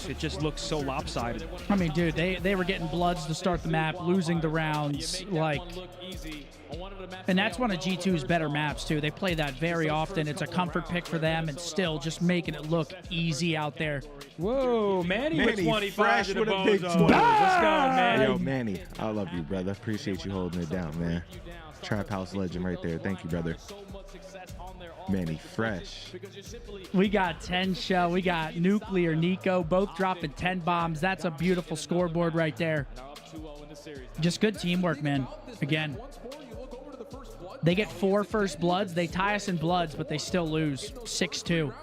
close. It just looks so lopsided. I mean, dude, they were getting bloods to start the map, losing the rounds, like. And that's one of G2's better maps, too. They play that very often. It's a comfort pick for them, and still just making it look easy out there. Whoa, Manny with 25 to the with a big bozo. 20. Let's go, Manny. Yo, Manny, I love you, brother. Appreciate you holding it down, man. Trap House legend right there. Thank you, brother. Manny fresh. We got 10 Shell. We got Nuclear Nico, both dropping 10 bombs. That's a beautiful scoreboard right there. Just good teamwork, man. Again, they get 4 first bloods. They tie us in bloods, but they still lose 6-2.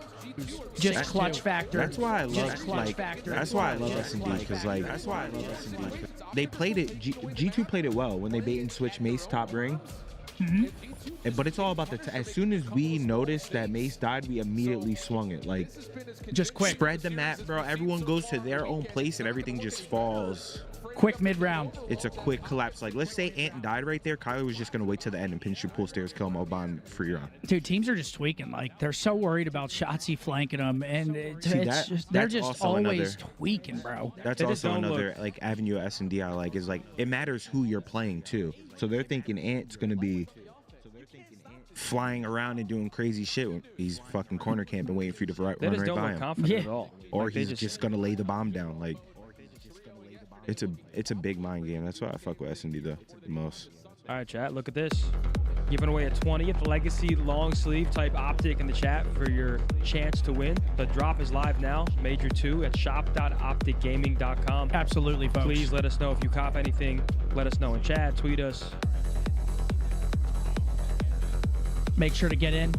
Just clutch factor. That's why I love That's why I love S&D, because they played it. G2 played it well when they bait and switch Mace top ring. But it's all about as soon as we noticed that Mace died, we immediately swung it. Like, just quick. Spread the map, bro. Everyone goes to their own place and everything just falls. Quick mid-round. It's a quick collapse. Like, let's say Ant died right there. Kyler was just going to wait to the end and pinch your pull stairs, kill him, Oban, free run. Dude, teams are just tweaking. Like, they're so worried about Shotzzy flanking them. And they're just always tweaking, bro. That's also another, like, avenue of S&D I like, is, like, it matters who you're playing, too. So they're thinking Ant's going to be flying around and doing crazy shit when he's fucking corner camping waiting for you to run right by him. Confident at all. Or like he's just going to lay the bomb down. Like, it's a big mind game. That's why I fuck with S&D the most. All right, chat, look at this. Giving away a 20th Legacy long sleeve type optic in the chat for your chance to win. The drop is live now, Major 2 at shop.opticgaming.com. Absolutely, folks. Please let us know if you cop anything. Let us know in chat, tweet us. Make sure to get in.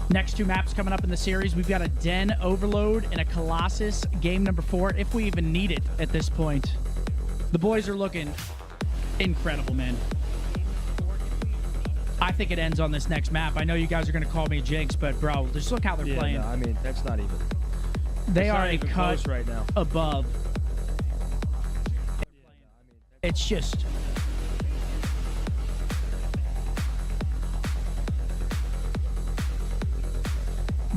Next 2 maps coming up in the series. We've got a Den Overload and a Colossus, game number 4, if we even need it at this point. The boys are looking incredible, man. I think it ends on this next map. I know you guys are going to call me a jinx, but bro, just look how they're playing. No, I mean, that's not even. They are a cut right now. above. It's just...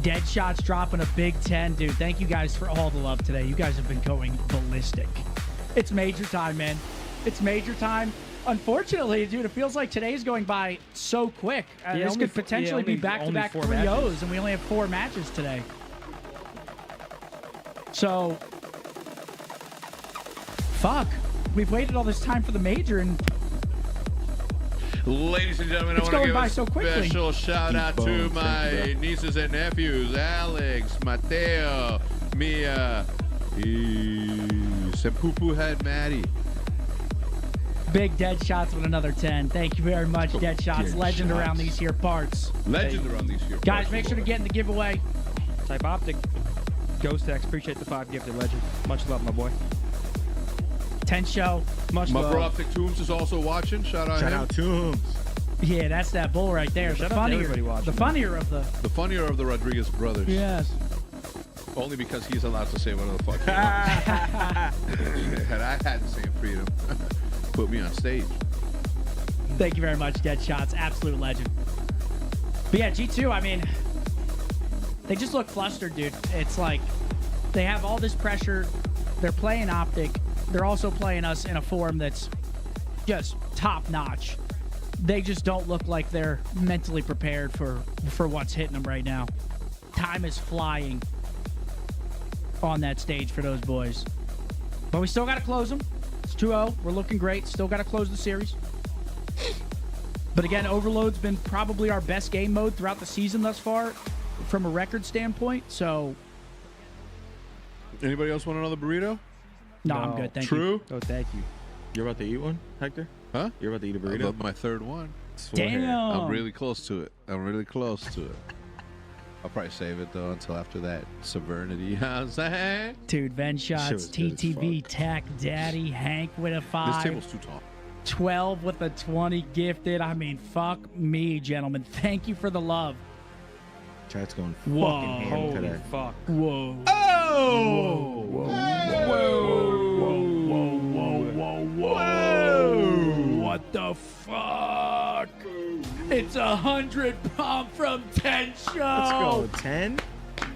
Dead Shots dropping a big 10. Dude, thank you guys for all the love today. You guys have been going ballistic. It's major time, man. It's major time. Unfortunately, dude, it feels like today's going by so quick. This could potentially be back-to-back 3-0s, and we only have 4 matches today. So, fuck. We've waited all this time for the major, and... Ladies and gentlemen, I want to give a special shout out to my nieces and nephews, Alex, Mateo, Mia, Sempupu had Maddie. Big Dead Shots with another 10. Thank you very much, Dead Shots. Legend around these here parts. Legend around these here parts. Guys, make sure to get in the giveaway. Type Optic. Ghost X, appreciate the 5 gifted, Legend. Much love, my boy. 10 show. Much love. My bro Optic Toombs is also watching. Shout out Toombs. Yeah, that's that bull right there. The funnier of the... The funnier of the Rodriguez brothers. Yes. Only because he's allowed to say whatever the fuck he wants. Had I had the same freedom, put me on stage. Thank you very much, Dead Shots. Absolute legend. But yeah, G2, I mean, they just look flustered, dude. It's like they have all this pressure. They're playing Optic. They're also playing us in a form that's just top-notch. They just don't look like they're mentally prepared for what's hitting them right now. Time is flying on that stage for those boys. But we still got to close them. It's 2-0. We're looking great. Still got to close the series. But again, Overload's been probably our best game mode throughout the season thus far from a record standpoint. So, Anybody else want another burrito? no, I'm good. Thank you. True? Oh, thank you. You're about to eat one, Hector? Huh? You're about to eat a I burrito? love my 3rd one. Damn. I'm really close to it. I'm really close to it. I'll probably save it, though, until after that Severnity. You know what I'm saying? Dude, Ven Shots, TTV, Tech, Daddy, Hank with a 5. This table's too tall. 12 with a 20 gifted. I mean, fuck me, gentlemen. Thank you for the love. Chat's going Whoa. fucking ham Holy today. fuck. Whoa. Oh! Whoa. Whoa. What the fuck? It's 100 bomb from 10 show. Let's go. 10?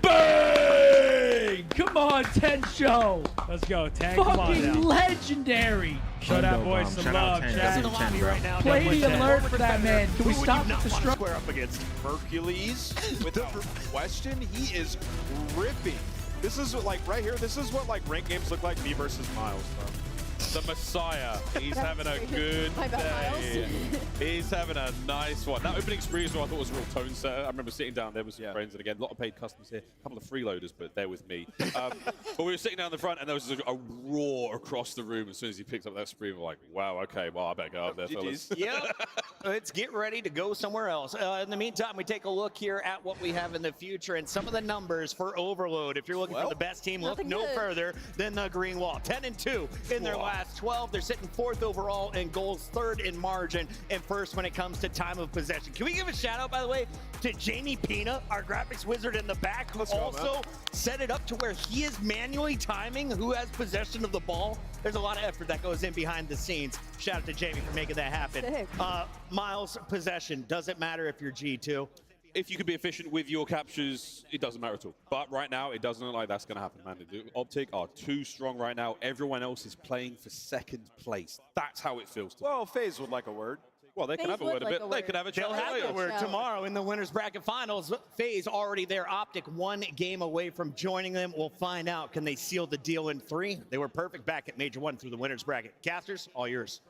Bang! Come on, 10 show. Let's go, 10. Come on Fucking now. legendary. Show that Hundo boy bomb. some Shout out love, 10. chat. Double 10, bro. right now. Play the Definitely alert for that man. Can we Who would stop you not the want to struggle? square up against? Hercules, without question, he is ripping. This is what, like, right here, this is what, like, ranked games look like, me versus Miles, bro. The Messiah. He's having a good day. He's having a nice one. That opening spree as well, I thought was a real tone setter. I remember sitting down there with some friends, and again, a lot of paid customers here, a couple of freeloaders, but they're with me. But we were sitting down the front, and there was a roar across the room as soon as he picked up that spree. We're like, wow, okay, well, I better go up there, fellas. Yep. Let's get ready to go somewhere else. In the meantime, we take a look here at what we have in the future and some of the numbers for Overload. If you're looking for the best team, look no further than the Green Wall. 10-2 in their last 12. They're sitting 4th overall in goals, 3rd in margin, and 1st when it comes to time of possession. Can we give a shout out, by the way, to Jamie Pina, our graphics wizard in the back, who also set it up to where he is manually timing who has possession of the ball. There's a lot of effort that goes in behind the scenes. Shout out to Jamie for making that happen. Miles, possession, doesn't matter if you're G2. If you can be efficient with your captures, it doesn't matter at all. But right now, it doesn't look like that's going to happen, man. The Optic are too strong right now. Everyone else is playing for 2nd place. That's how it feels to me. Well, FaZe would like a word. Well, they can have a word a bit. They can have a chat. They'll have the word tomorrow in the winners bracket finals. FaZe already there. Optic 1 game away from joining them. We'll find out. Can they seal the deal in 3? They were perfect back at Major 1 through the winners bracket. Casters, all yours.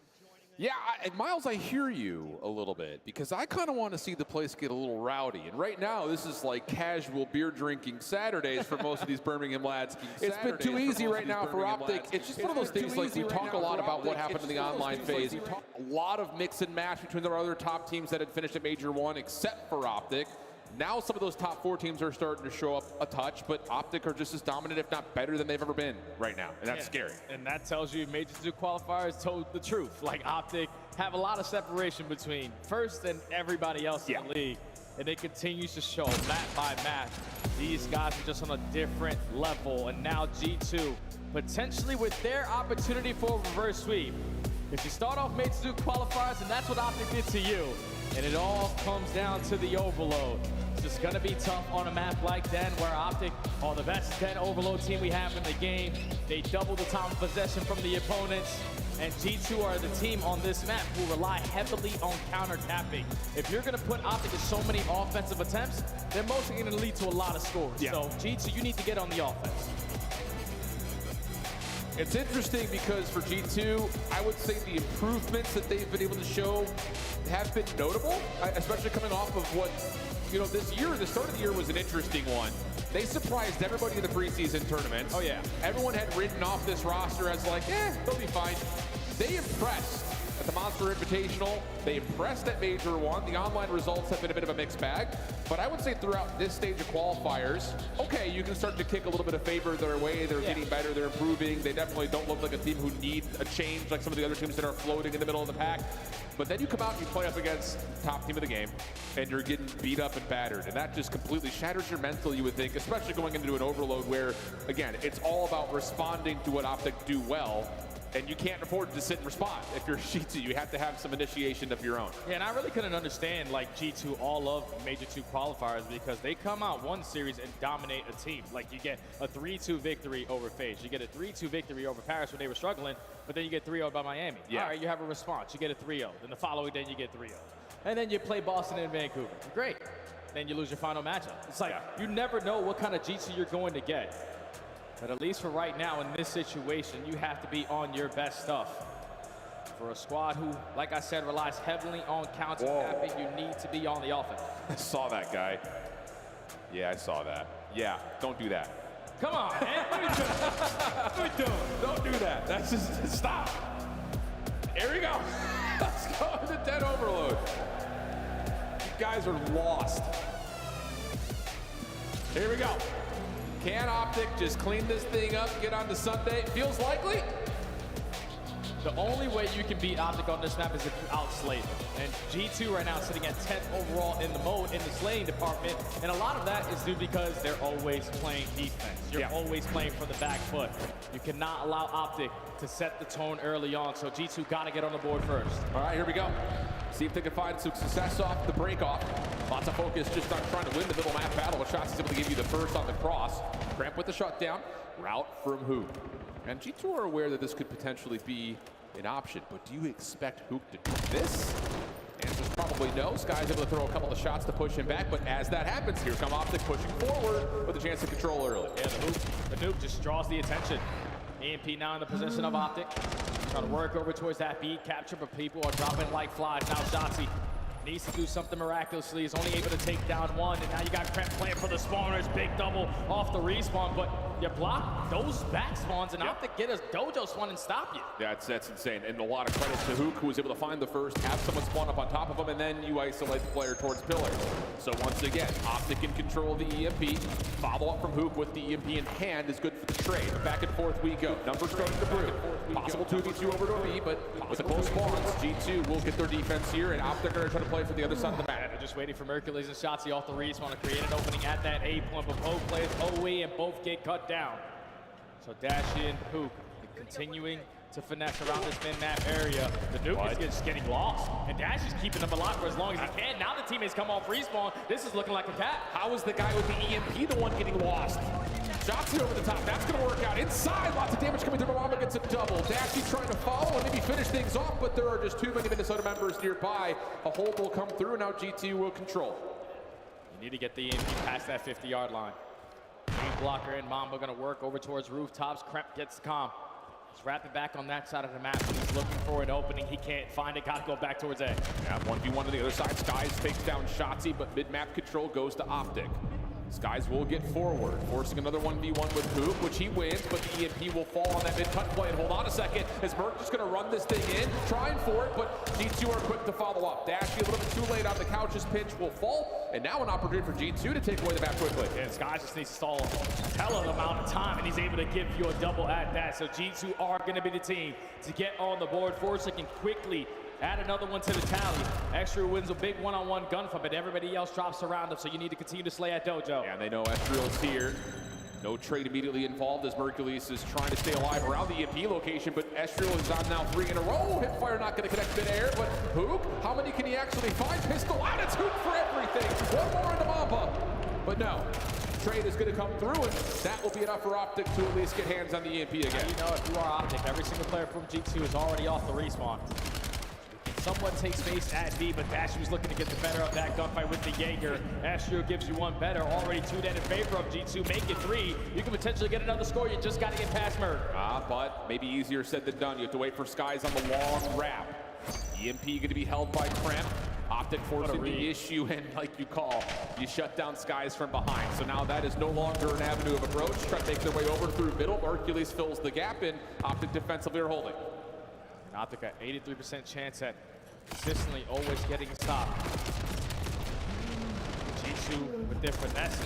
Yeah, Miles, I hear you a little bit because I kind of want to see the place get a little rowdy. And right now, this is like casual beer drinking Saturdays for most of these Birmingham lads. It's been too easy right now for Optic. It's just one of those things like we talk a lot about what happened in the online phase. A lot of mix and match between the other top teams that had finished at Major 1 except for Optic. Now some of those top 4 teams are starting to show up a touch, but Optic are just as dominant, if not better than they've ever been right now, and that's scary. And that tells you Major 2 qualifiers told the truth. Like Optic have a lot of separation between first and everybody else in the league, and it continues to show match by match. These guys are just on a different level, and now G2 potentially with their opportunity for a reverse sweep. If you start off Major 2 qualifiers, and that's what Optic did to you, and it all comes down to the overload. It's just gonna be tough on a map like Den, where Optic are the best Den overload team we have in the game. They double the time of possession from the opponents, and G2 are the team on this map who rely heavily on counter tapping. If you're gonna put Optic in so many offensive attempts, they're mostly gonna lead to a lot of scores. So G2, you need to get on the offense. It's interesting because for G2, I would say the improvements that they've been able to show have been notable, especially coming off of what, this year, the start of the year was an interesting one. They surprised everybody in the preseason tournaments. Oh, yeah. Everyone had written off this roster as like, they'll be fine. They impressed at the Monster Invitational. They impressed at Major 1. The online results have been a bit of a mixed bag. But I would say throughout this stage of qualifiers, okay, you can start to kick a little bit of favor their way. They're getting better. They're improving. They definitely don't look like a team who need a change like some of the other teams that are floating in the middle of the pack. But then you come out and you play up against top team of the game, and you're getting beat up and battered. And that just completely shatters your mental, you would think, especially going into an overload where, again, it's all about responding to what Optic do well. And you can't afford to sit and respond. If you're G2, you have to have some initiation of your own. Yeah, and I really couldn't understand like G2 all of Major 2 qualifiers because they come out one series and dominate a team. Like you get a 3-2 victory over FaZe. You get a 3-2 victory over Paris when they were struggling, but then you get 3-0 by Miami. Yeah. All right, you have a response. You get a 3-0. Then the following day you get 3-0. And then you play Boston and Vancouver. Great. Then you lose your final matchup. It's like you never know what kind of G2 you're going to get. But at least for right now in this situation, you have to be on your best stuff. For a squad who, like I said, relies heavily on counter tapping, you need to be on the offense. I saw that guy. Yeah, I saw that. Yeah, don't do that. Come on, man. What are you doing? What are you doing? Don't do that. That's just stop. Here we go. Let's go to dead overload. You guys are lost. Here we go. Can Optic just clean this thing up, get on to Sunday? Feels likely. The only way you can beat Optic on this map is if you outslay them. And G2 right now is sitting at 10th overall in the mode in the slaying department. And a lot of that is due because they're always playing defense. You're always playing for the back foot. You cannot allow Optic to set the tone early on. So G2 got to get on the board first. All right, here we go. See if they can find some success off the break-off. Lots of focus just on trying to win the middle map battle, but Shots is able to give you the first on the cross. Cramp with the shutdown. Route from Hook. And G2 are aware that this could potentially be an option, but do you expect Hook to do this? Answer's probably no. Sky's able to throw a couple of shots to push him back, but as that happens, here come Optic pushing forward with a chance to control early. Yeah, the Nuke just draws the attention. EMP now in the position of Optic. Trying to work over towards that beat capture, but people are dropping like flies. Now Shotzzy needs to do something miraculously. He's only able to take down one, and now you got Cramp playing for the spawners. Big double off the respawn, but you block those back spawns, and Optic get his dojo spawn and stop you. That's insane, and a lot of credit to Hook, who was able to find the first, have someone spawn up on top of him, and then you isolate the player towards pillar. So once again, Optic in control of the EMP. Follow up from Hook with the EMP in hand is good for the trade. Back and forth we go. Numbers starting to brew. Possible 2v2 over to B, but with the close spawns, G2 will get their defense here, and Optic are trying to play for the other side of the map. They're just waiting for Mercules and Shotzzy off the respawn to create an opening at that A point, but both players OE and both get cut down. So Dashy and Hook continuing to finesse around this min-map area. The Nuke is just getting lost, and Dash is keeping them alive for as long as he can. Now the teammates come off respawn. This is looking like a cap. How is the guy with the EMP the one getting lost? Shotzzy over the top. That's going to work out. Inside, lots of damage coming through. Mama gets a double. Dashy trying to follow and maybe finish things off, but there are just too many Minnesota members nearby. A hold will come through. Now G2 will control. You need to get the EMP past that 50-yard line. Green blocker and Mamba going to work over towards rooftops. Kremp gets the comm. He's wrapping back on that side of the map. He's looking for an opening. He can't find it. Got to go back towards A. Yeah, 1v1 to the other side. Skies takes down Shotzzy, but mid-map control goes to Optic. Skies will get forward, forcing another 1v1 with Hoop, which he wins, but the EMP will fall on that mid-cut play. And hold on a second, as Merc just going to run this thing in, trying for it, but G2 are quick to follow up. Dashy a little bit too late on the couch's pinch will fall, and now an opportunity for G2 to take away the map quickly. And Skies just needs to stall a hell of an amount of time, and he's able to give you a double at that. So G2 are going to be the team to get on the board. Forza can quickly add another one to the tally. Extra wins a big one-on-one gunfight, but everybody else drops around him, so you need to continue to slay at Dojo. Yeah, they know Estriel's here. No trade immediately involved as Mercules is trying to stay alive around the EMP location, but Estriel is on now 3 in a row. Hipfire not going to connect mid-air, but Hook, how many can he actually find? Pistol out, it's Hook for everything. One more into Mamba, but no. Trade is going to come through, and that will be enough for Optic to at least get hands on the EMP again. You know, if you are Optic, every single player from G2 is already off the respawn. Someone takes space at B, but Dashy was looking to get the better of that gunfight with the Jaeger. Astro gives you one better. Already 2 dead in favor of G2. Make it 3. You can potentially get another score. You just got to get past Merc. But maybe easier said than done. You have to wait for Skies on the long wrap. EMP going to be held by Cramp. Optic forcing the issue, and like you call, you shut down Skies from behind. So now that is no longer an avenue of approach. Try to make their way over through middle. Hercules fills the gap, and Optic defensively are holding. And Optic got 83% chance at consistently always getting a stop. G2 with their finesse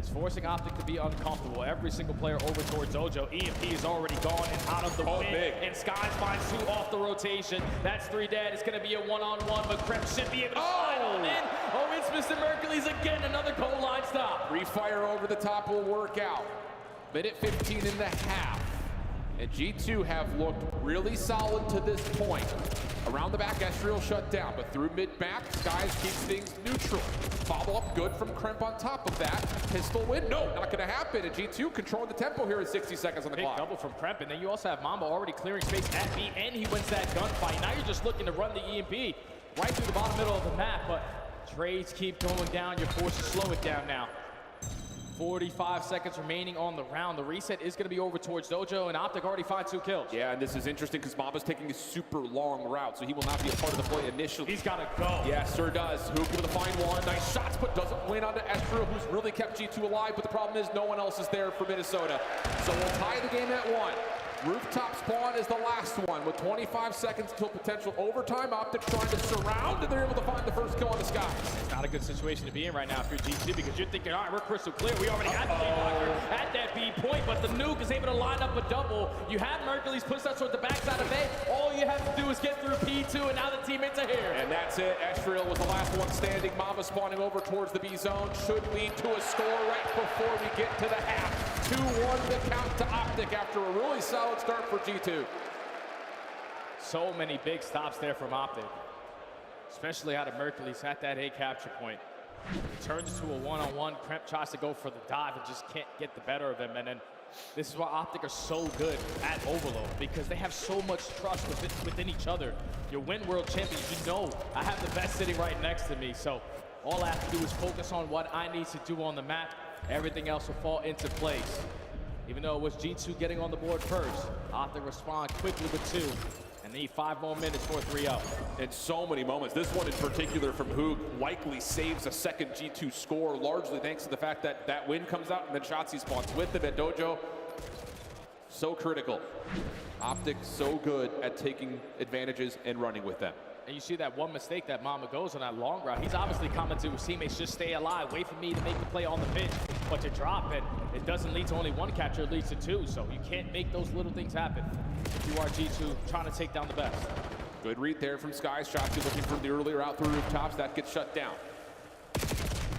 is forcing Optic to be uncomfortable. Every single player over towards Dojo. EMP is already gone and out of the win. And Skies finds 2 off the rotation. That's 3 dead. It's going to be a one-on-one, but Kremp should be able to slide on in. Oh, it's Mr. Mercules again. Another goal line stop. Refire over the top will work out. Minute 15 and a half. And G2 have looked really solid to this point. Around the back, Estriel shut down, but through mid-map, Skies keeps things neutral. Follow-up good from Kremp on top of that. Pistol win, no, not gonna happen. And G2 controlling the tempo here in 60 seconds on the clock. Big double from Kremp, and then you also have Mamba already clearing space at B, and he wins that gunfight. Now you're just looking to run the EMP right through the bottom middle of the map, but trades keep going down. You're forced to slow it down now. 45 seconds remaining on the round. The reset is going to be over towards Dojo, and Optic already find 2 kills. Yeah, and this is interesting because Mamba's taking a super long route, so he will not be a part of the play initially. He's got to go. Yes, sir does. Hook able to find one. Nice shots, but doesn't win onto Estriel, who's really kept G2 alive, but the problem is no one else is there for Minnesota. So we'll tie the game at 1. Rooftop spawn is the last one with 25 seconds until potential overtime. Optic trying to surround, and they're able to find the first kill on the Skies. It's not a good situation to be in right now if you're G2 because you're thinking, all right, we're crystal clear. We already had the lead blocker at that B point, but the Nuke is able to line up a double. You have Mercules push that towards the backside of A. All you have to do is get through P2, and now the teammates are here. And that's it. Estriel was the last one standing. Mamba spawning over towards the B zone. Should lead to a score right before we get to the half. 2-1 the count to Optic after a really solid start for G2. So many big stops there from Optic. especially out of Mercury's at that A capture point. It turns to a one-on-one. Kremp tries to go for the dive and just can't get the better of him. And then this is why Optic are so good at Overload, because they have so much trust within each other. Your Win World Champions, you know I have the best sitting right next to me. So all I have to do is focus on what I need to do on the map. Everything else will fall into place. Even though it was G2 getting on the board first, Optic respond quickly with 2. And need 5 more minutes for a 3-0. And so many moments. This one in particular from Hoog likely saves a second G2 score, largely thanks to the fact that that win comes out and then Shotzzy spawns with him at Dojo. So critical. Optic so good at taking advantages and running with them. And you see that one mistake that Mamba goes on that long route. He's obviously coming to his teammates, just stay alive, wait for me to make the play on the pitch. But to drop it, it doesn't lead to only 1 capture, it leads to 2. So you can't make those little things happen if you are G2 trying to take down the best. Good read there from Skies. Shotzzy looking for the earlier out through rooftops. That gets shut down.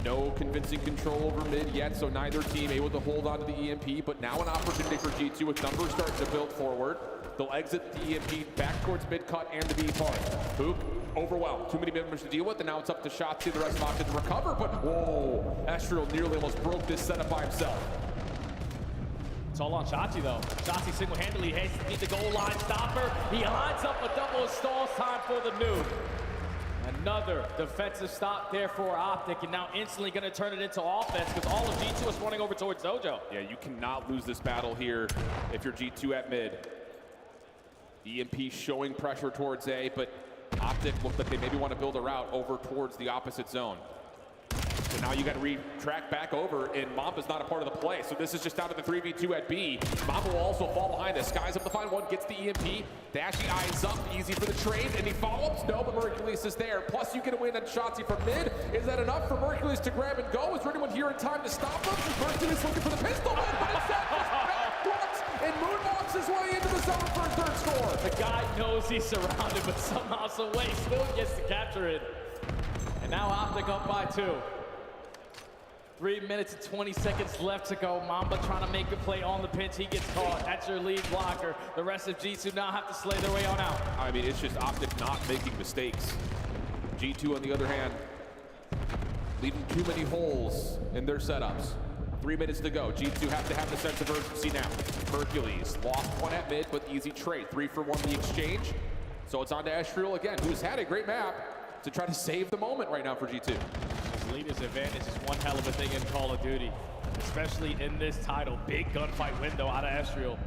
No convincing control over mid yet, so neither team able to hold on to the EMP, but now an opportunity for G2 with numbers starting to build forward. They'll exit the EMP back towards mid-cut and the B part. Hook overwhelmed. Too many members to deal with, and now it's up to Shotzzy, the rest of Optic to recover, but whoa! Astral nearly almost broke this setup by himself. It's all on Shotzzy though. Shotzzy single-handedly has to beat the goal line stopper. He lines up a double and stalls time for the nuke. Another defensive stop there for Optic, and now instantly going to turn it into offense because all of G2 is running over towards Dojo. Yeah, you cannot lose this battle here if you're G2 at mid. EMP showing pressure towards A, but Optic looked like they maybe want to build a route over towards the opposite zone. So now you got to retrack back over, and Mamba's not a part of the play. So this is just down to the 3v2 at B. Mamba will also fall behind this. Skies up the find one, gets the EMP. Dashy eyes up, easy for the trade. Any follow-ups? No, but Mercules is there. Plus you get a win on Shotzzy from mid. Is that enough for Mercules to grab and go? Is there anyone here in time to stop him? Mercules looking for the pistol win, but instead just backwards and moonwalks his way into the zone for a 3rd score. The guy knows he's surrounded, but somehow, some way, still gets to capture it. And now Optic up by 2. 3 minutes and 20 seconds left to go. Mamba trying to make a play on the pinch. He gets caught. That's your lead blocker. The rest of G2 now have to slay their way on out. I mean, it's just Optic not making mistakes. G2, on the other hand, leaving too many holes in their setups. 3 minutes to go. G2 have to have the sense of urgency now. Hercules lost one at mid, but easy trade. 3 for 1 the exchange. So it's on to Ashriel again, who's had a great map to try to save the moment right now for G2. Leader's advantage is one hell of a thing in Call of Duty, especially in this title. Big gunfight window out of Astral.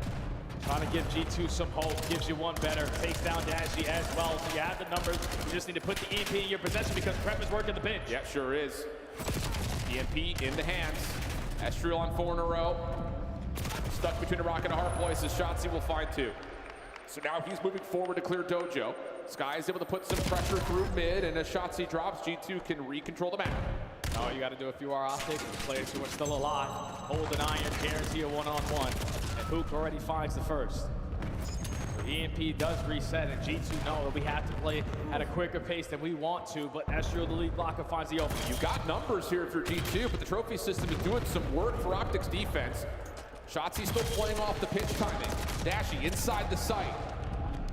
Trying to give G2 some hope, gives you one better, takes down Dashy as well. So you have the numbers, you just need to put the EMP in your possession because Prep is working the bench. Yeah, sure is. EMP in the hands. Astral on 4 in a row. Stuck between a rock and a hard place as Shotzzy will find 2. So now he's moving forward to clear Dojo. Sky is able to put some pressure through mid, and as Shotzzy drops, G2 can recontrol the map. All you got to do if you are Optic, the players who are still alive, hold an iron, guarantee a one-on-one. And Hook already finds the first. So EMP does reset, and G2 know that we have to play at a quicker pace than we want to, but Astral, the lead blocker, finds the open. You got numbers here for G2, but the trophy system is doing some work for Optic's defense. Shotzzy still playing off the pitch timing. Dashy inside the site.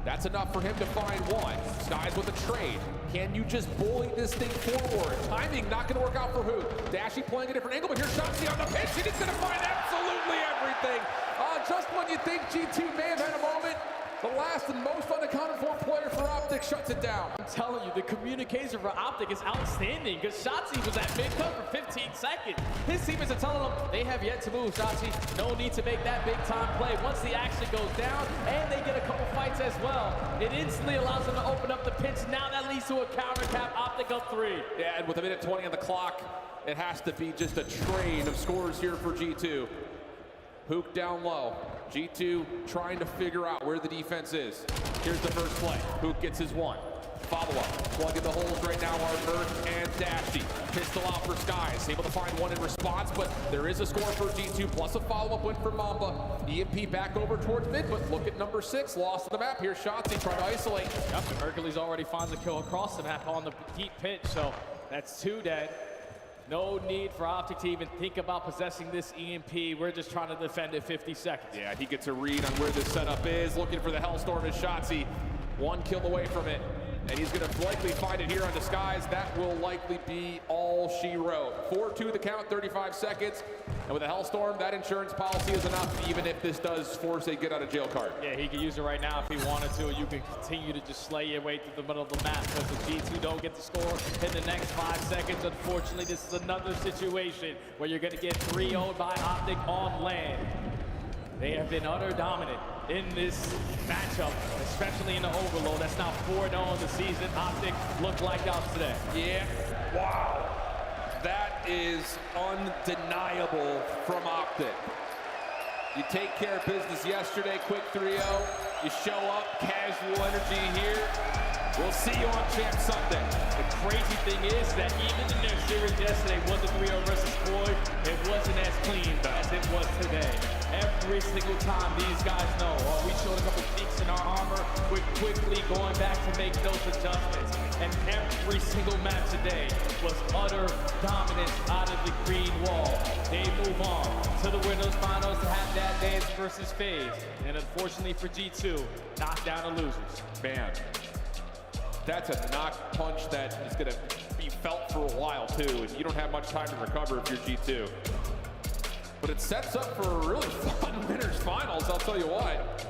That's enough for him to find 1. Skies with a trade. Can you just bully this thing forward? Timing not going to work out for who? Dashy playing a different angle, but here's Shotzzy on the pitch, and he's going to find absolutely everything. Just when you think G2 may have had a moment, the last and most unaccounted for player for Optic shuts it down. I'm telling you, the communication for Optic is outstanding because Shotzzy was at mid-cut for 15 seconds. His teammates are telling him they have yet to move, Shotzzy. No need to make that big-time play. Once the action goes down and they get a couple fights as well, it instantly allows them to open up the pinch. Now that leads to a counter cap. Optic up 3. Yeah, and with a minute 20 on the clock, it has to be just a train of scores here for G2. Hook down low. G2 trying to figure out where the defense is. Here's the first play. Hook gets his 1. Follow-up. Plugging the holes right now are Merc and Dashy. Pistol out for Skies. Able to find 1 in response, but there is a score for G2, plus a follow-up win for Mamba. EMP back over towards mid, but look at number 6. Lost to the map. Here's Shotzzy trying to isolate. Yep, Hercules already finds a kill across the map on the deep pitch, so that's 2 dead. No need for Optic to even think about possessing this EMP. We're just trying to defend it 50 seconds. Yeah, he gets a read on where this setup is. Looking for the Hellstorm as Shotzzy. 1 kill away from it. and he's going to likely find it here on Disguise. That will likely be all she wrote. 4-2 the count, 35 seconds. And with a Hellstorm, that insurance policy is enough, even if this does force a get out of jail card. Yeah, he could use it right now if he wanted to. You can continue to just slay your way through the middle of the map because the G2 don't get to score in the next 5 seconds. Unfortunately, this is another situation where you're going to get 3-0'd by Optic on land. They have been utter dominant in this matchup, especially in the Overload. That's now 4-0 in the season. Optic looked like us today. Yeah, wow. That is undeniable from Optic. You take care of business yesterday, quick 3-0. You show up, casual energy here. We'll see you on Champ Sunday. The crazy thing is that even in their series yesterday was a 3-0 versus Floyd, it wasn't as clean as it was today. Every single time these guys know, oh, we showed a couple peaks in our armor, we're quickly going back to make those adjustments. And every single match today was utter dominance out of the green wall. They move on to the Winners Finals to have that dance versus FaZe. And unfortunately for G2, knocked down the losers. Man, that's a knock punch that is going to be felt for a while too. And you don't have much time to recover if you're G2. But it sets up for a really fun Winners Finals, I'll tell you what.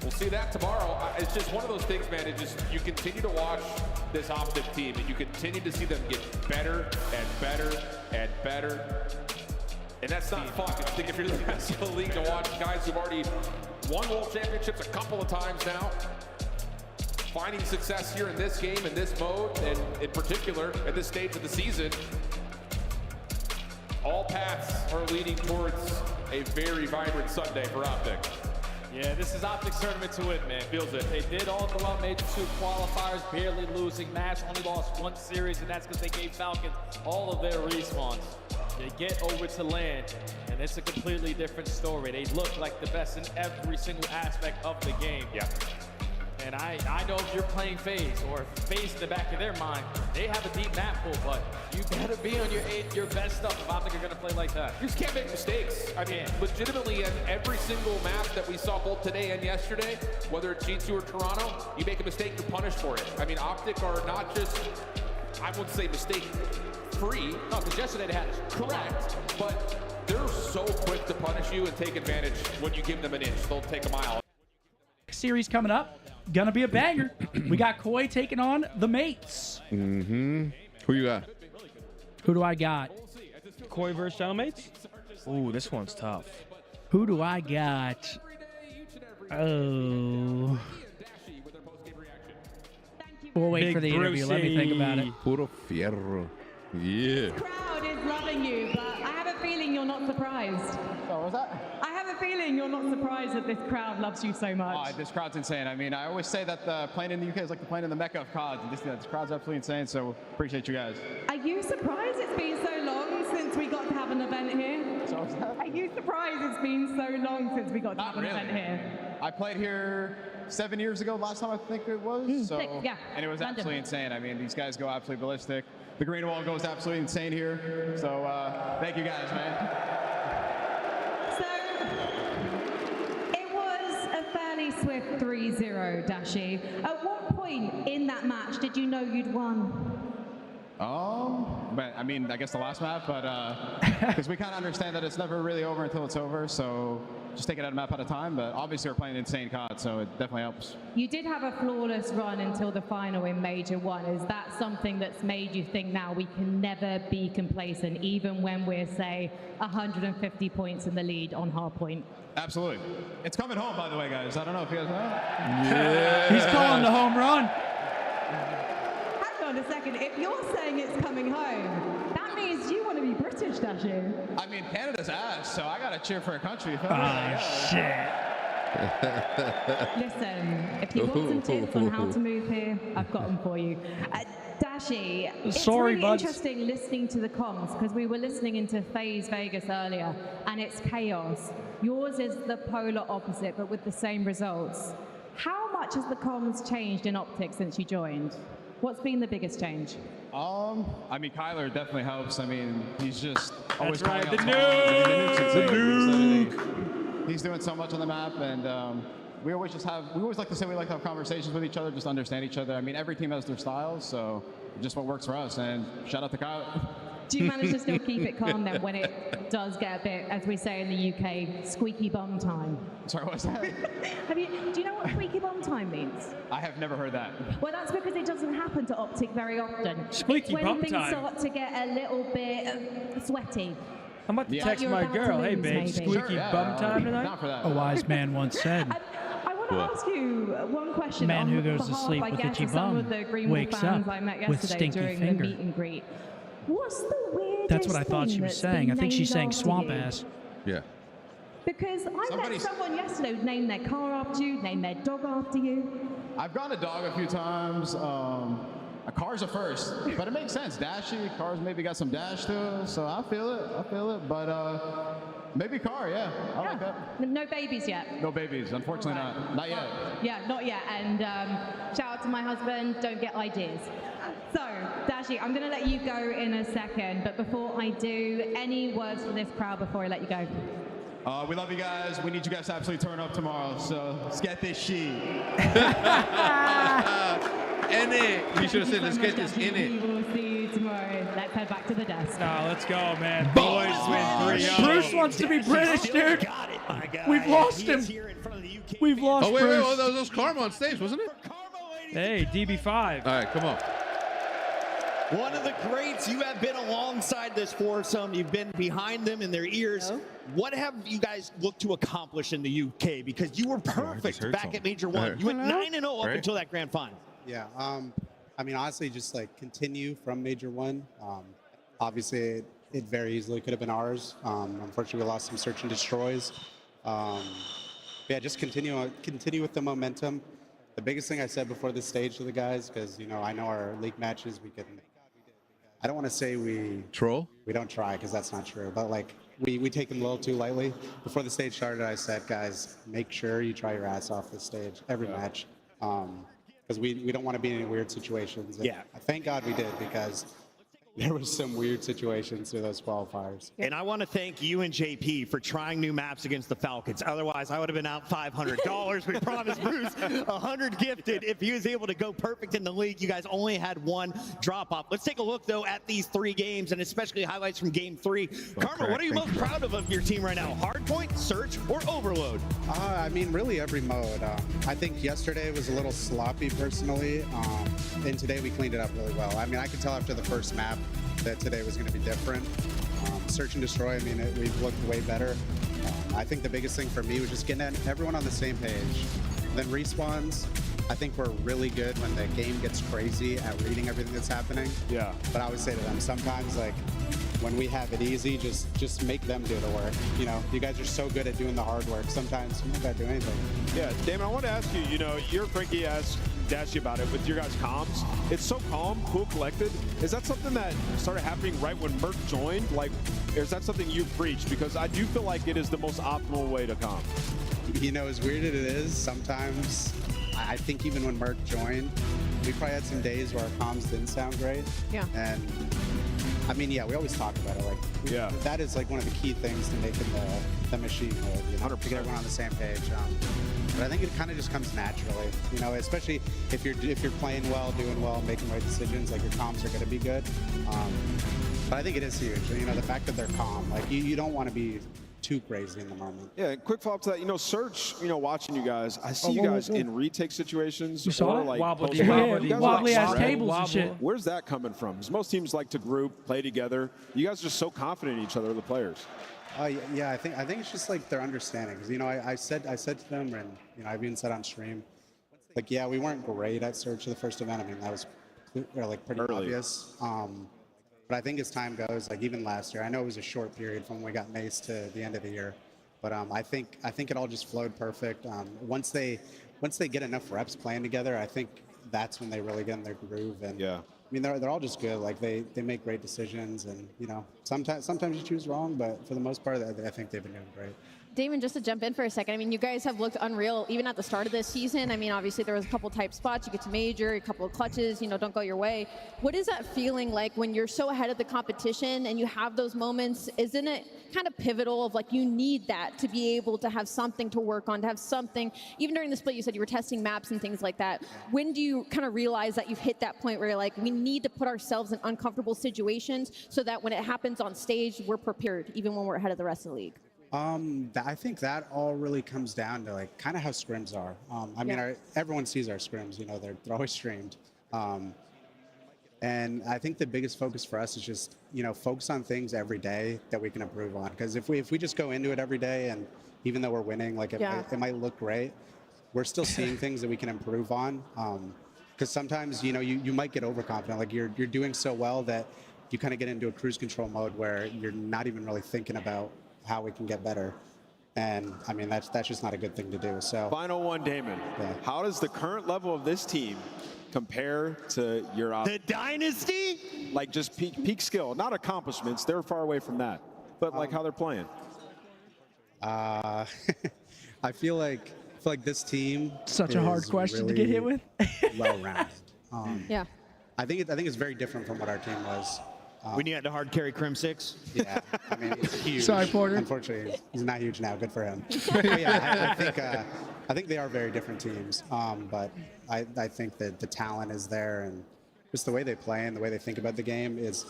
We'll see that tomorrow. It's just one of those things, man. It just, you continue to watch this Optic team and you continue to see them get better and better and better. And that's not fun. I think if you're the rest of the league to watch guys who've already won World Championships a couple of times now, finding success here in this game, in this mode, and in particular at this stage of the season, all paths are leading towards a very vibrant Sunday for Optic. Yeah, this is Optic's tournament to win, man. Feels it. They did all throughout Major 2 qualifiers, barely losing. Nash only lost 1 series, and that's because they gave Falcons all of their respawns. They get over to land, and it's a completely different story. They look like the best in every single aspect of the game. Yeah. And I know if you're playing FaZe, or FaZe in the back of their mind, they have a deep map pool, but you better be on your best stuff if Optic are going to play like that. You just can't make mistakes. I mean, legitimately, in every single map that we saw both today and yesterday, whether it's G2 or Toronto, you make a mistake, you're punished for it. I mean, Optic are not just, I wouldn't say mistake-free. No, because yesterday they had it. Correct. But they're so quick to punish you and take advantage when you give them an inch. They'll take a mile. Series coming up. Gonna be a banger. We got Koi taking on the Mates. Mm-hmm. Who you got? Who do I got? Koi versus Channel Mates? Ooh, this one's tough. Who do I got? Oh. We'll wait for the interview. Let me think about it. Puro fierro. Yeah. The crowd is loving you, but I have a feeling you're not surprised. Oh, what was that? I have a feeling you're not surprised that this crowd loves you so much. Oh, this crowd's insane. I mean, I always say that playing in the UK is like playing in the Mecca of COD. And this crowd's absolutely insane, so appreciate you guys. Are you surprised it's been so long since we got to have an event here? So what's that? Are you surprised it's been so long since we got to have an event here? I played here 7 years ago, last time I think it was. So, yeah, and it was London. absolutely insane. I mean, these guys go absolutely ballistic. The green wall goes absolutely insane here. So thank you guys, man. So, it was a fairly swift 3-0, Dashi. At what point in that match did you know you'd won? But I mean, I guess the last map, but because we kind of understand that it's never really over until it's over, so just take it at a map at a time. But obviously, we're playing insane COD, so it definitely helps. You did have a flawless run until the final in Major 1. Is that something that's made you think now we can never be complacent, even when we're, say, 150 points in the lead on hardpoint? Absolutely. It's coming home, by the way, guys. I don't know if you guys know. Yeah. He's calling the home run. Hang on a second. If you're saying it's coming home, that means you want to be British, Dashi. I mean, Canada's ass, so I got to cheer for a country. Shit. Listen, if you want some tips on how to move here, I've got them for you. Dashi, it's really interesting listening to the comms, because we were listening into FaZe Vegas earlier, and it's chaos. Yours is the polar opposite, but with the same results. How much has the comms changed in Optic since you joined? What's been the biggest change? I mean, Kyler definitely helps. I mean, he's just always That's right, calling the out nuke! He's doing so much on the map, and we always like to say we like to have conversations with each other, just understand each other. I mean, every team has their styles, so just what works for us. And shout out to Kyle. Do you manage to still keep it calm then when it does get a bit, as we say in the UK, squeaky bum time? Sorry, what's that? Do you know what squeaky bum time means? I have never heard that. Well, that's because it doesn't happen to Optic very often. Squeaky when bum things time. start to get a little bit sweaty. I'm about to text you're my about to girl, hey lose, babe, maybe. squeaky bum time tonight? Not for that. A wise man once said. I want to ask you one question. Man on who goes to behalf, sleep I with guess, itchy of some bum of the Greenwood wakes fans up I met with yesterday stinky during finger. the meet and greet. What's the weirdest That's what I thought she thing was that's saying. I been think she's saying named after swamp you? ass. Yeah. Because I met someone yesterday who named their car after you, named their dog after you. I've got a dog a few times. A car's a first, but it makes sense. Dashy, cars maybe got some dash to it, so I feel it. But maybe car, yeah. I like that. No babies yet. No babies, unfortunately not yet. Yeah, not yet. And shout out to my husband, don't get ideas. So, Dashi, I'm going to let you go in a second, but before I do, any words for this crowd before I let you go? We love you guys. We need you guys to absolutely turn up tomorrow, so let's get this shit. In it. You should have said, let's get this in it. We will see you tomorrow. Let's head back to the desk. No, let's go, man. Boys win 3-0. Bruce wants to be British, dude. We've lost him. We've lost Oh, wait, Bruce. those Karma on stage, wasn't it? Hey, DB5. All right, come on. One of the greats, you have been alongside this foursome. You've been behind them in their ears. No. What have you guys looked to accomplish in the UK? Because you were perfect back at Major 1. You went 9-0 up until that grand final. Yeah, I mean, honestly, just like continue from Major 1. Obviously, it very easily could have been ours. Unfortunately, we lost some search and destroys. Yeah, just continue with the momentum. The biggest thing I said before this stage to the guys, because I know our league matches, I don't want to say we don't try, because that's not true, but like we take them a little too lightly. Before the stage started, I said, guys, make sure you try your ass off this stage every match, because we don't want to be in any weird situations. And thank God we did, because there was some weird situations through those qualifiers. And I want to thank you and JP for trying new maps against the Falcons. Otherwise, I would have been out $500. We promised Bruce 100 gifted if he was able to go perfect in the league. You guys only had one drop-off. Let's take a look, though, at these 3 games, and especially highlights from Game 3. Karma, what are you most proud of your team right now? Hardpoint, Search, or Overload? I mean, really every mode. I think yesterday was a little sloppy, personally, and today we cleaned it up really well. I mean, I could tell after the first map that today was going to be different. Search and destroy, I mean, we've looked way better. I think the biggest thing for me was just getting everyone on the same page. Then respawns, I think we're really good when the game gets crazy at reading everything that's happening. Yeah. But I always say to them, sometimes, like, when we have it easy, just make them do the work. You guys are so good at doing the hard work. Sometimes you don't got to do anything. Yeah, Damon, I want to ask you, you're Frankie asked Dashy about it with your guys' comms. It's so calm, cool, collected. Is that something that started happening right when Merc joined? Like, is that something you preach? Because I do feel like it is the most optimal way to calm. As weird as it is, sometimes I think even when Merc joined, we probably had some days where our comms didn't sound great. Yeah. And I mean, yeah, we always talk about it. Like, that is like one of the key things to making the machine work. To get everyone on the same page. But I think it kind of just comes naturally. Especially if you're playing well, doing well, making right decisions. Like, your comms are going to be good. But I think it is huge. The fact that they're calm. Like, you don't want to be too crazy in the moment. Yeah, and quick follow-up to that. Search, watching you guys, I see you guys in retake situations. You saw it? Like wobbly-ass tables and shit. Where's that coming from? Because most teams like to group, play together. You guys are just so confident in each other, the players. Yeah, I think it's just like their understanding. Because I said to them, and I've even said on stream, like, yeah, we weren't great at Search of the first event. I mean, that was pretty obvious. But I think as time goes, like even last year, I know it was a short period from when we got maced to the end of the year, but I think it all just flowed perfect. Once they get enough reps playing together, I think that's when they really get in their groove. And I mean, they're all just good. Like they make great decisions, and sometimes you choose wrong, but for the most part, I think they've been doing great. Damon, just to jump in for a second, I mean, you guys have looked unreal even at the start of this season. I mean, obviously there was a couple tight spots. You get to major, a couple of clutches, you know, don't go your way. What is that feeling like when you're so ahead of the competition and you have those moments? Isn't it kind of pivotal of like you need that to be able to have something to work on, to have something? Even during the split, you said you were testing maps and things like that. When do you kind of realize that you've hit that point where you're like, we need to put ourselves in uncomfortable situations so that when it happens on stage, we're prepared, even when we're ahead of the rest of the league? I think that all really comes down to like kind of how scrims are. I mean, everyone sees our scrims, you know, they're always streamed. And I think the biggest focus for us is just, you know, focus on things every day that we can improve on. Because if we just go into it every day and even though we're winning, like it might look great, we're still seeing things that we can improve on. Because sometimes, you know, you might get overconfident. Like you're doing so well that you kind of get into a cruise control mode where you're not even really thinking about how we can get better. And I mean, that's just not a good thing to do. So final one, Damon. How does the current level of this team compare to your the dynasty? Like just peak skill, not accomplishments. They're far away from that, but like how they're playing. I feel like this team such a hard question really to get hit with. Well-rounded. Yeah. I think it's very different from what our team was. When you had to hard carry Crim 6? Yeah, I mean, it's huge. Sorry, Porter. Unfortunately, he's not huge now. Good for him. But yeah, I think they are very different teams. But I think that the talent is there, and just the way they play and the way they think about the game is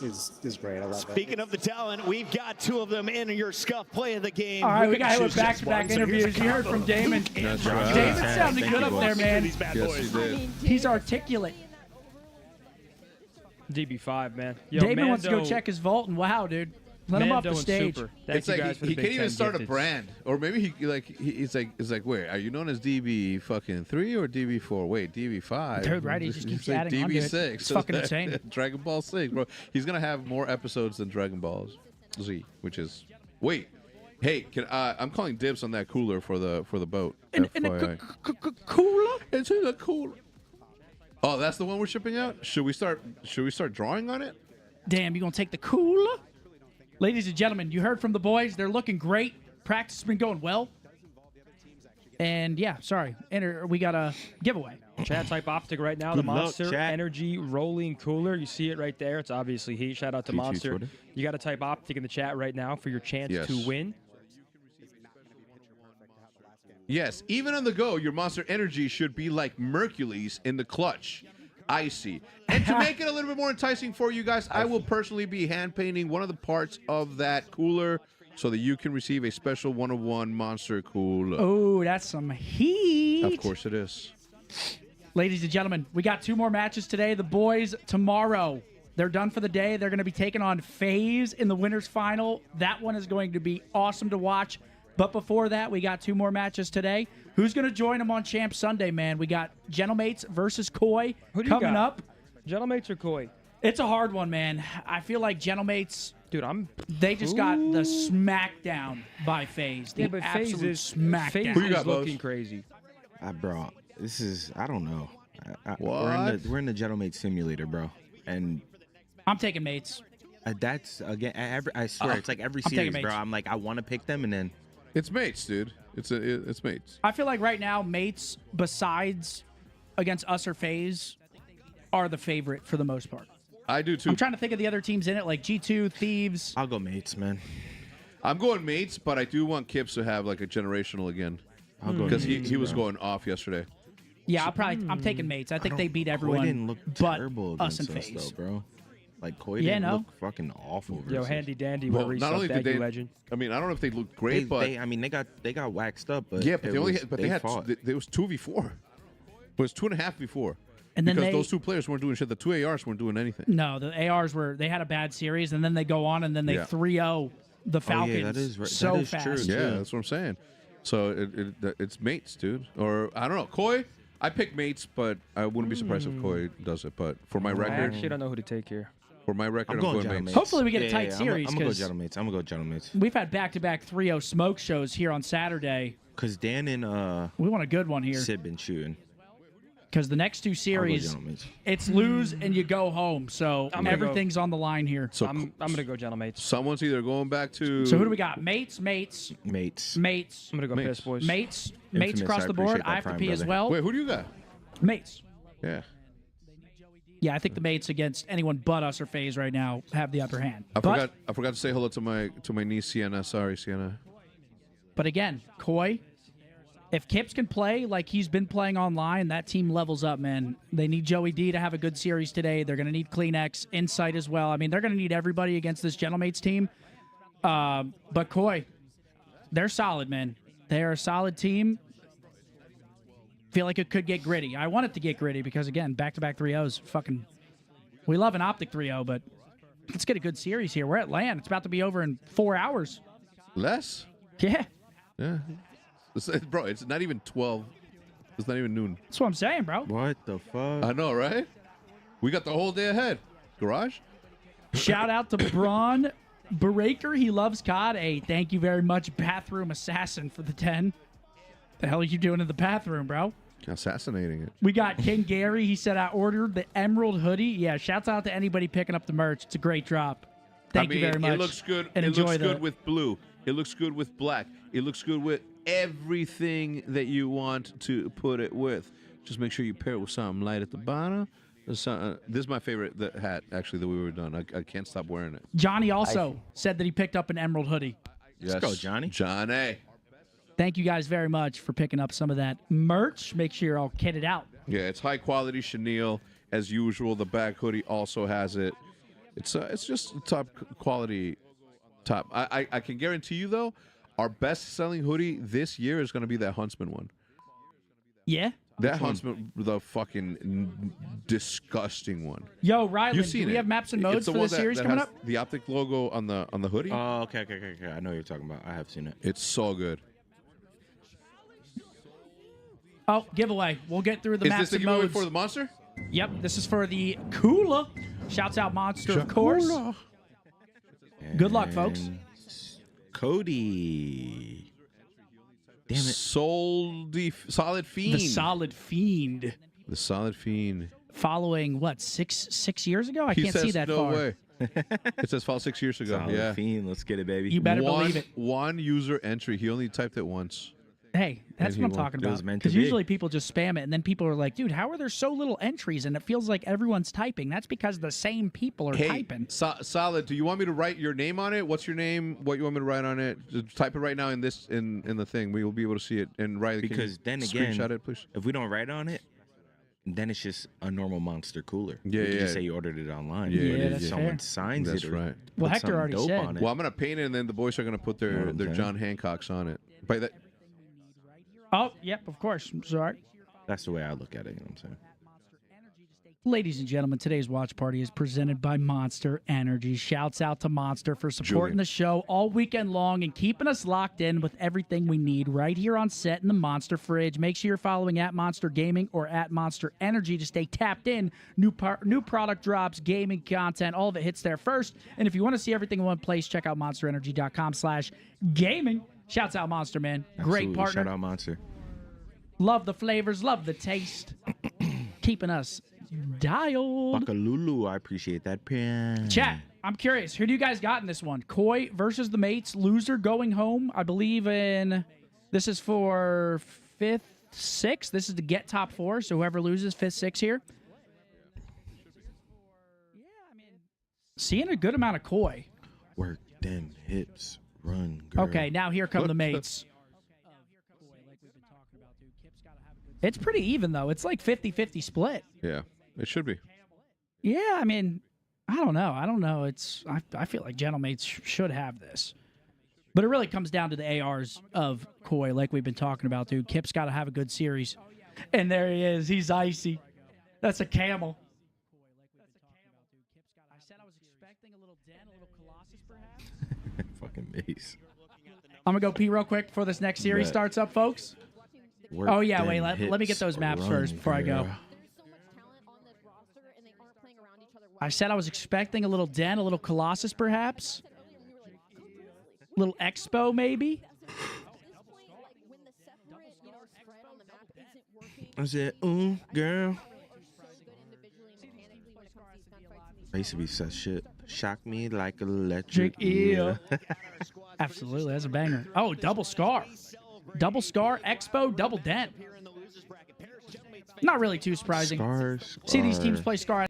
great. I love it. Speaking of the talent, we've got two of them in your Scuff play of the game. All right, we got him with back-to-back interviews. You heard from Damon. That's right. Damon sounded good up there, man. Yes, he did. He's articulate. DB5, man. Yo, Damon wants to go check his vault, and wow, dude. Let him off the stage. It's like he can't even start a brand, or maybe he's like, wait, are you known as DB fucking 3 or DB4? Wait, DB5. Dude, right? He just keeps adding on to it. DB6. It's fucking insane. Dragon Ball 6, bro. He's gonna have more episodes than Dragon Ball Z, which is Hey, I'm calling dibs on that cooler for the boat. In a cooler? It's in a cooler. Oh, that's the one we're shipping out? Should we start drawing on it? Damn, you gonna take the cooler? Ladies and gentlemen, you heard from the boys. They're looking great. Practice has been going well. And yeah, sorry. We got a giveaway. Chat type optic right now. The Monster Energy Rolling Cooler. You see it right there. It's obviously heat. Shout out to Monster. You got to type optic in the chat right now for your chance to win. Yes, even on the go, your Monster Energy should be like Mercury's in the clutch. Icy. And to make it a little bit more enticing for you guys, I will personally be hand painting one of the parts of that cooler so that you can receive a special 101 Monster Cooler. Oh, that's some heat. Of course it is. Ladies and gentlemen, we got 2 more matches today. The boys tomorrow. They're done for the day. They're going to be taking on FaZe in the winners final. That one is going to be awesome to watch. But before that, we got 2 more matches today. Who's going to join them on Champ Sunday, man? We got Gentlemates versus Koi coming up. Gentlemates or Koi? It's a hard one, man. I feel like Gentlemates, dude, they just got the smackdown by FaZe. Yeah, but FaZe is smackdown. Who you got, looking crazy. Bro, this is, I don't know. What? We're in the Gentleman Simulator, bro. And I'm taking Mates. That's, again, I swear, it's like every series, bro. I'm like, I want to pick them, and then... It's Mates, dude. It's Mates. I feel like right now, Mates, besides against us or FaZe, are the favorite for the most part. I do too. I'm trying to think of the other teams in it, like G2, Thieves. I'll go Mates, man. I'm going Mates, but I do want Kips to have like a generational again. I'll go because Mates, he was bro. going off yesterday. Yeah, I'm taking Mates. I think they beat everyone. Koi didn't look but terrible us and against us, FaZe, though, bro. Like Koi didn't look fucking awful. Yo, Handy Dandy, well, not only did they, legend. I mean, I don't know if they looked great, but I mean, they got waxed up, but yeah, but they had fought. it was 2v4. It was 2.5v4. And then because those 2 players weren't doing shit. The 2 ARs weren't doing anything. No, the ARs they had a bad series, and then they go on, and then they 3-0 the Falcons. Oh, yeah, that is right. So that is fast. True, yeah, that's what I'm saying. So it's Mates, dude. Or I don't know, Koi. I pick Mates, but I wouldn't be surprised if Koi does it. But for my record, I actually don't know who to take here. For my record, I'm going Mates. Hopefully we get a tight series. I'm gonna go Gentlemates. I'm gonna go Gentlemates. We've had back-to-back 3-0 smoke shows here on Saturday. Cause Dan and we want a good one here. Sid been shooting. Because the next two series, it's lose and you go home. So everything's on the line here. So I'm going to go Gentlemates. Someone's either going back to... So who do we got? Mates. I'm going to go Piss, boys. Mates Infamous, across the board. I have to pee as well. Wait, who do you got? Mates. Yeah. Yeah, I think the mates against anyone but us or FaZe right now have the upper hand. I forgot to say hello to my niece Sienna. Sorry, Sienna. But again, Koi, if Kips can play like he's been playing online, that team levels up, man. They need Joey D to have a good series today. They're going to need Kleenex, Insight as well. I mean, they're going to need everybody against this Gentlemates team. But Koi, they're solid, man. They're a solid team. Feel like it could get gritty. I want it to get gritty because, again, back-to-back 3-0s. Fucking, we love an Optic 3-0, but let's get a good series here. We're at LAN. It's about to be over in 4 hours. Less? Yeah. Yeah. Bro, it's not even 12. It's not even noon. That's what I'm saying, bro. What the fuck? I know, right? We got the whole day ahead. Garage? Shout out to Braun Breaker. He loves COD. Hey, thank you very much, Bathroom Assassin, for the 10. The hell are you doing in the bathroom, bro? Assassinating it. We got King Gary. He said, I ordered the Emerald hoodie. Yeah, shouts out to anybody picking up the merch. It's a great drop. Thank you very much. It looks good. And it enjoy looks good with blue. It looks good with black. It looks good with everything that you want to put it with. Just make sure you pair it with something light at the bottom. This is my favorite hat, actually, that we were done. I can't stop wearing it. Johnny also said that he picked up an Emerald hoodie. Yes. Let's go, Johnny. Johnny. Thank you guys very much for picking up some of that merch. Make sure you're all kitted out. Yeah, it's high quality chenille as usual. The back hoodie also has it. It's just top quality. Top. I can guarantee you though, our best selling hoodie this year is going to be that Huntsman one. Yeah. That Huntsman, the fucking disgusting one. Yo, Riley, do we have maps and modes for the series coming up? The Optic logo on the hoodie. Oh, okay. I know what you're talking about. I have seen it. It's so good. Oh, giveaway. We'll get through the maps and modes. Is this the giveaway for the monster? Yep, this is for the Kula. Shouts out Monster, of course. Good luck, folks. Cody. Damn it. Solid Fiend. The Solid Fiend. The Solid Fiend. Following, what, six years ago? I can't see that no far. Way. It says follow 6 years ago. Solid Fiend. Let's get it, baby. You better believe it. One user entry. He only typed it once. Hey, that's what I'm talking about. Because usually people just spam it, and then people are like, dude, how are there so little entries? And it feels like everyone's typing. That's because the same people are typing. Solid, do you want me to write your name on it? What's your name? What you want me to write on it? Just type it right now in the thing. We will be able to see it. And Riley, because then again, screenshot it, please. If we don't write on it, then it's just a normal monster cooler. Yeah, you can just say you ordered it online. Yeah, that's someone fair. signs that's it. Right. Well, Hector already said. On it. Well, I'm gonna paint it, and then the boys are gonna put their John Hancocks on it. By that. Oh, yep, of course. I'm sorry. That's the way I look at it. You know what I'm saying? Ladies and gentlemen, today's watch party is presented by Monster Energy. Shouts out to Monster for supporting the show all weekend long and keeping us locked in with everything we need right here on set in the Monster Fridge. Make sure you're following at Monster Gaming or at Monster Energy to stay tapped in. New product drops, gaming content, all of it hits there first. And if you want to see everything in one place, check out monsterenergy.com/gaming. Shouts out Monster, man. Great partner. Shout out Monster. Love the flavors, love the taste. Keeping us dialed. Buckalulu, I appreciate that. Chat, I'm curious. Who do you guys got in this one? Koi versus the Mates. Loser going home. I believe in... This is for 5th, 6th. This is to get top 4, so whoever loses 5th, 6th here. Yeah, I mean... Seeing a good amount of Koi. Work them hips. Run, girl. Okay, now here come the Mates. It's pretty even, though. It's like 50-50 split. Yeah, it should be. Yeah, I mean, I don't know. It's I feel like Gentlemates should have this. But it really comes down to the ARs of Koi, like we've been talking about, dude. Kip's got to have a good series. And there he is. He's icy. That's a camel. I said I was expecting a little den, a little Colossus, perhaps. Fucking Mace. I'm going to go pee real quick before this next series starts up, folks. Oh, yeah, wait. Let me get those maps first before I go. I said I was expecting a little den, a little Colossus, perhaps. Little Expo, maybe. I said, ooh, girl. I used to be such shit. Shock me like electric eel. Absolutely, that's a banger. Oh, double scar. Double scar, expo, double dent. Not really too surprising. Scar. See these teams play scar.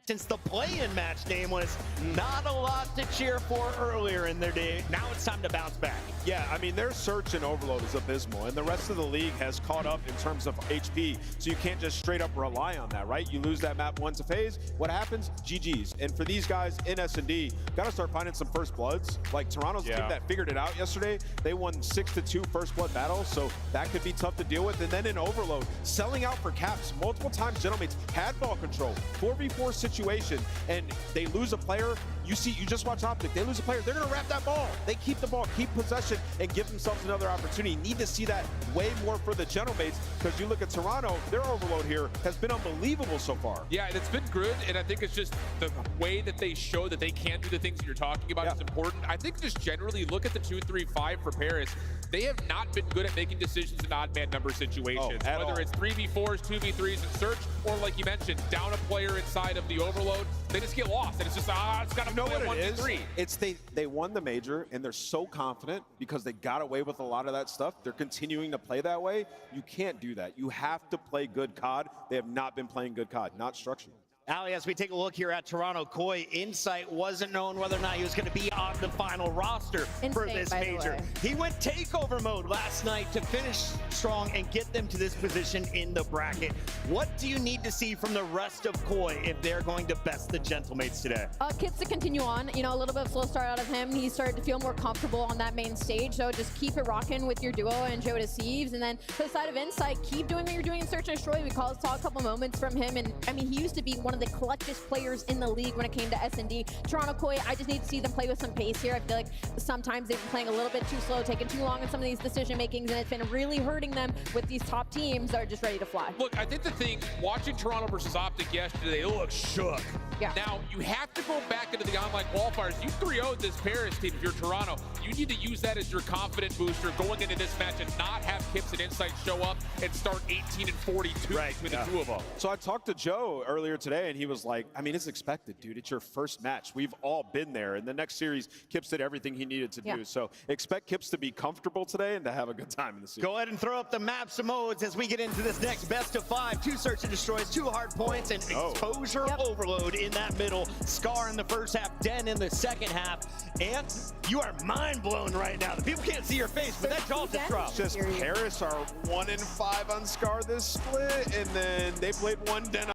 Since the play-in match name was not a lot to cheer for earlier in their day, now it's time to bounce back. Yeah, I mean, their search and overload is abysmal, and the rest of the league has caught up in terms of HP, so you can't just straight up rely on that, right? You lose that map once a phase, what happens? GG's. And for these guys in S&D, got to start finding some first bloods. Like Toronto's team that figured it out yesterday, they won 6-2 first blood battles, so that could be tough to deal with. And then in overload, selling out for caps multiple times. Gentlemen had ball control, 4v4 situation, and they lose a player. You just watch Optic, they lose a player, they're gonna wrap that ball. They keep the ball, keep possession, and give themselves another opportunity. Need to see that way more for the Gentlemates, because you look at Toronto, their overload here has been unbelievable so far. Yeah, it's been good, and I think it's just the way that they show that they can do the things that you're talking about is important. I think just generally look at the 2-3-5 for Paris. They have not been good at making decisions in odd man number situations, whether it's 3v4s, 2v3s in search, or like you mentioned, down a player inside of the overload. They just get lost, and it's just it's got to know play what it 1-2-3. is? It's they won the major, and they're so confident because they got away with a lot of that stuff. They're continuing to play that way. You can't do that. You have to play good COD. They have not been playing good COD, not structured. Ali, as we take a look here at Toronto, Koi Insight wasn't known whether or not he was going to be on the final roster for this major. He went takeover mode last night to finish strong and get them to this position in the bracket. What do you need to see from the rest of Koi if they're going to best the Gentlemates today? Kips to continue on. You know, a little bit of slow start out of him. He started to feel more comfortable on that main stage. So just keep it rocking with your duo and Joe Deceives. And then to the side of Insight, keep doing what you're doing in Search and Destroy. We saw a couple moments from him. And I mean, he used to be one of the clutchest players in the league when it came to S&D. Toronto Koi, I just need to see them play with some pace here. I feel like sometimes they've been playing a little bit too slow, taking too long in some of these decision makings, and it's been really hurting them with these top teams that are just ready to fly. Look, I think the thing, watching Toronto versus Optic yesterday, they look shook. Yeah. Now, you have to go back into the online qualifiers. You 3-0'd this Paris team if you're Toronto. You need to use that as your confident booster going into this match and not have Kips and Insight show up and start 18-42 between the two of them. So I talked to Joe earlier today, and he was like, I mean, it's expected, dude. It's your first match. We've all been there. In the next series, Kips did everything he needed to do. So expect Kips to be comfortable today and to have a good time in the series. Go ahead and throw up the maps and modes as we get into this next best of 5. 2 search and destroys, 2 hard points, and exposure overload in that middle. Scar in the first half, Den in the second half. And you are mind blown right now. The people can't see your face, but that jaw just dropped. Just Paris are 1-5 on Scar this split, and then they played 1 Den